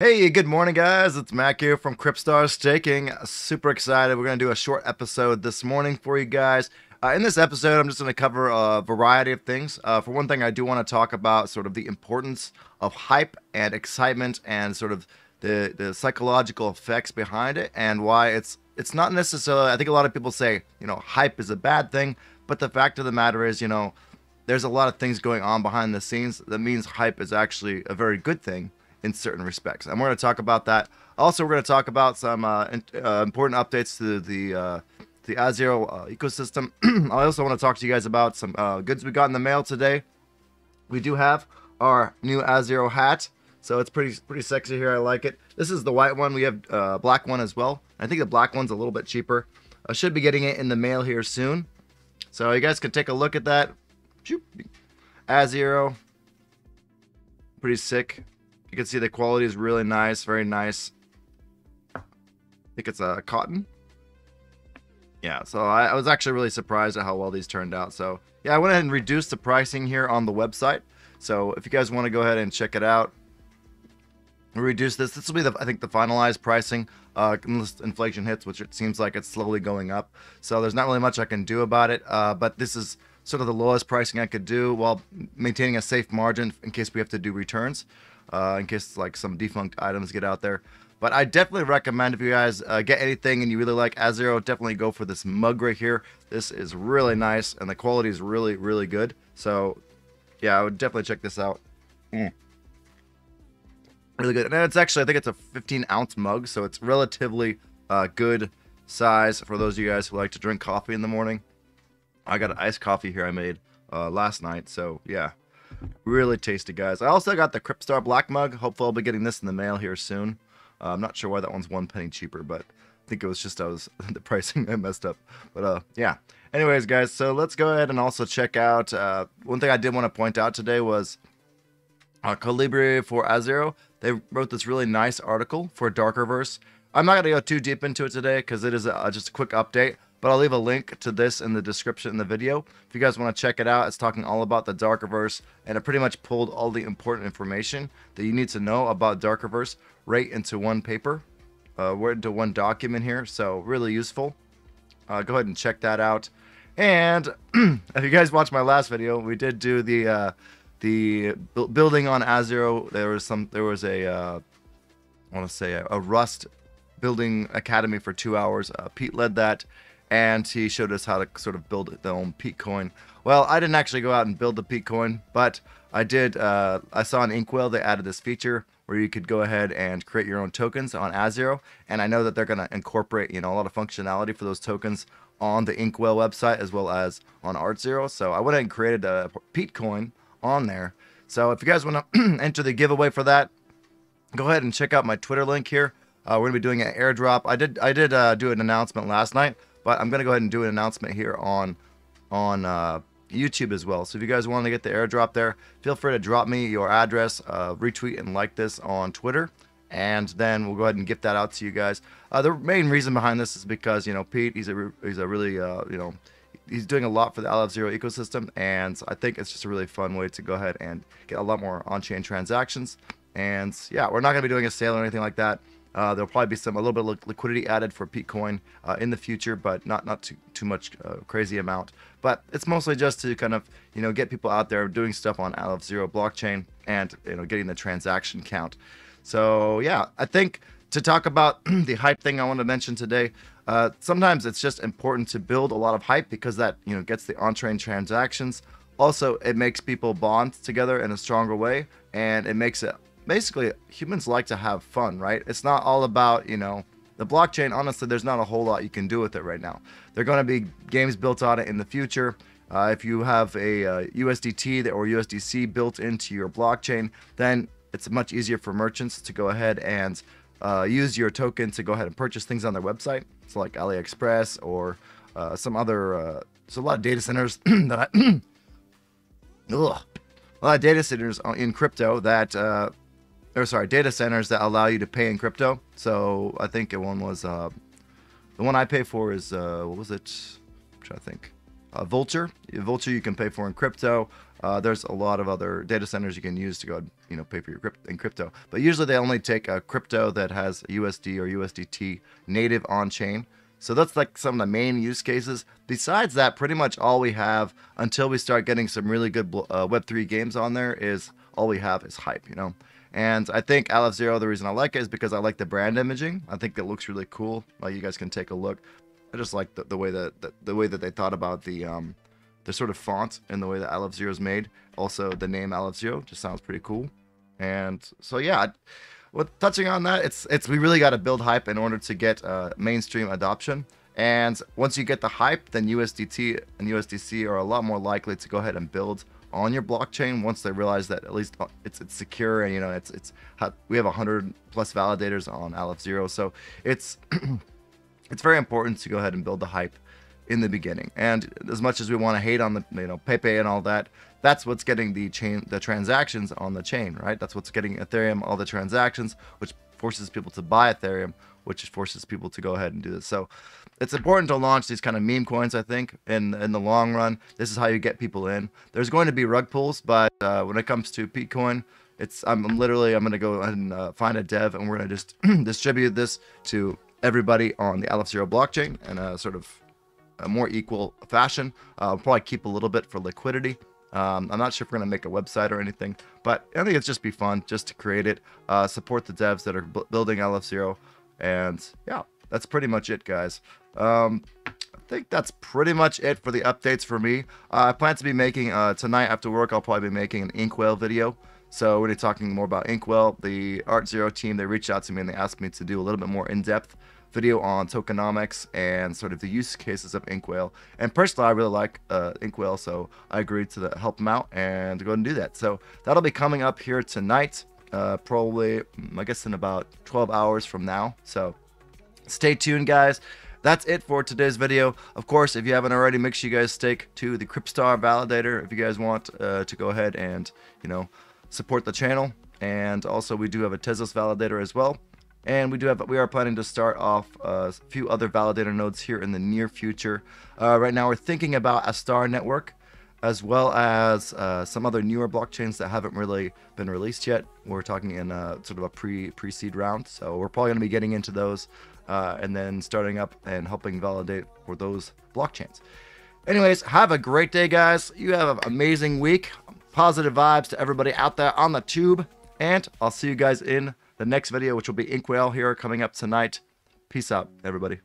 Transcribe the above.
Hey, good morning, guys. It's Mac here from Kryptstar Staking. Super excited. We're going to do a short episode this morning for you guys. In this episode, I'm just going to cover a variety of things. For one thing, I do want to talk about sort of the importance of hype and excitement and sort of the psychological effects behind it and why it's not necessarily, I think a lot of people say, hype is a bad thing, but the fact of the matter is, there's a lot of things going on behind the scenes that means hype is actually a very good thing in certain respects. And we're going to talk about that. Also, we're going to talk about some important updates to the Azero ecosystem. I also want to talk to you guys about some goods we got in the mail today. We do have our new Azero hat, so it's pretty sexy here. I like it. This is the white one. We have a black one as well. I think the black one's a little bit cheaper. I should be getting it in the mail here soon, so you guys can take a look at that. Azero, pretty sick. You can see the quality is really nice, very nice. I think it's a cotton. Yeah, so I was actually really surprised at how well these turned out. So yeah, I went ahead and reduced the pricing here on the website. So if you guys want to go ahead and check it out, reduce this. This will be I think the finalized pricing unless inflation hits, which it seems like it's slowly going up. So there's not really much I can do about it. But this is sort of the lowest pricing I could do while maintaining a safe margin in case we have to do returns. In case like some defunct items get out there. But I definitely recommend if you guys get anything and you really like Azero, definitely go for this mug right here. This is really nice and the quality is really, really good. So yeah, I would definitely check this out. Really good. And it's actually, I think it's a 15-ounce mug, so it's relatively good size for those of you guys who like to drink coffee in the morning. I got an iced coffee here I made last night, so yeah. Really tasty, guys. I also got the Kryptstar black mug. Hopefully I'll be getting this in the mail here soon. I'm not sure why that one's 1 penny cheaper, but I think it was just the pricing I messed up. But yeah. Anyways, guys, so let's go ahead and also check out one thing I did want to point out today was Calibri for Azero. They wrote this really nice article for Darkerverse. I'm not going to go too deep into it today because it is just a quick update. But I'll leave a link to this in the description in the video. If you guys want to check it out, it's talking all about the Darkerverse, and it pretty much pulled all the important information that you need to know about Darkerverse right into one paper, into one document here. So really useful. Go ahead and check that out. And if you guys watched my last video, we did do the building on Azero. There was a I want to say a Rust building academy for 2 hours. Pete led that. And he showed us how to sort of build their own Petecoin. Well, I didn't actually go out and build the Petecoin, but I did. I saw on Inkwell they added this feature where you could go ahead and create your own tokens on Azero, and I know that they're going to incorporate a lot of functionality for those tokens on the Inkwell website as well as on Zero. So I went ahead and created a Petecoin on there. So if you guys want to enter the giveaway for that, go ahead and check out my Twitter link here. We're going to be doing an airdrop. I did do an announcement last night. But I'm going to go ahead and do an announcement here on YouTube as well. So if you guys want to get the airdrop there, feel free to drop me your address, retweet and like this on Twitter, and then we'll go ahead and gift that out to you guys. The main reason behind this is because Pete, he's a really he's doing a lot for the Aleph Zero ecosystem, and I think it's just a really fun way to go ahead and get a lot more on-chain transactions. And yeah, we're not going to be doing a sale or anything like that. There'll probably be a little bit of liquidity added for Petecoin in the future, but not too much crazy amount. But it's mostly just to kind of get people out there doing stuff on Aleph Zero blockchain and getting the transaction count. So yeah, I think to talk about the hype thing I want to mention today, sometimes it's just important to build a lot of hype because that gets the on-chain transactions. Also, it makes people bond together in a stronger way, and it makes it. Basically, humans like to have fun, right? It's not all about, the blockchain. Honestly, there's not a whole lot you can do with it right now. There are going to be games built on it in the future. If you have a USDT or USDC built into your blockchain, then it's much easier for merchants to go ahead and use your token to go ahead and purchase things on their website. It's like AliExpress or some other, so a lot of data centers that a lot of data centers in crypto that data centers that allow you to pay in crypto. So I think one was the one I pay for is what was it? I'm trying to think. Vulture. Vulture you can pay for in crypto. There's a lot of other data centers you can use to go, pay for your crypto. But usually they only take a crypto that has USD or USDT native on chain. So that's like some of the main use cases. Besides that, pretty much all we have until we start getting some really good Web3 games on there is all we have is hype, And I think Aleph Zero, the reason I like it is because I like the brand imaging. I think it looks really cool. Like, you guys can take a look. I just like the way that they thought about the sort of font and the way that Aleph Zero is made. Also, the name Aleph Zero just sounds pretty cool. And so yeah. With touching on that, we really got to build hype in order to get mainstream adoption. And once you get the hype, then USDT and USDC are a lot more likely to go ahead and build on your blockchain once they realize that at least it's secure, and we have 100+ validators on Aleph Zero, so it's it's very important to go ahead and build the hype in the beginning. And as much as we want to hate on the Pepe and all that, that's what's getting the transactions on the chain, right? That's what's getting Ethereum all the transactions, which forces people to buy Ethereum, which forces people to go ahead and do this. So it's important to launch these kind of meme coins, I think, in the long run. This is how you get people in. There's going to be rug pulls, but when it comes to Petecoin, I'm going to go ahead and find a dev, and we're going to just distribute this to everybody on the Aleph Zero blockchain in a sort of a more equal fashion. I'll probably keep a little bit for liquidity. I'm not sure if we're going to make a website or anything, but I think it's just be fun just to create it, support the devs that are building Aleph Zero, and yeah, that's pretty much it, guys. I think that's pretty much it for the updates for me. I plan to be making, tonight after work, I'll probably be making an Inkwell video. So we're going to be talking more about Inkwell. The Azero team, they reached out to me and they asked me to do a little bit more in-depth video on tokenomics and sort of the use cases of Inkwell. And personally, I really like Inkwell, so I agreed to help them out and go ahead and do that. So that'll be coming up here tonight, probably, I guess, in about 12 hours from now. So stay tuned, guys. That's it for today's video. Of course, if you haven't already, make sure you guys stake to the Kryptstar validator if you guys want to go ahead and, support the channel. And also, we do have a Tezos validator as well. And we are planning to start off a few other validator nodes here in the near future. Right now, we're thinking about a star network, as well as some other newer blockchains that haven't really been released yet. We're talking in sort of a pre-seed round, so we're probably going to be getting into those and then starting up and helping validate for those blockchains. Anyways, have a great day, guys. You have an amazing week. Positive vibes to everybody out there on the tube, and I'll see you guys in the next video, which will be Inkwell here coming up tonight. Peace out, everybody.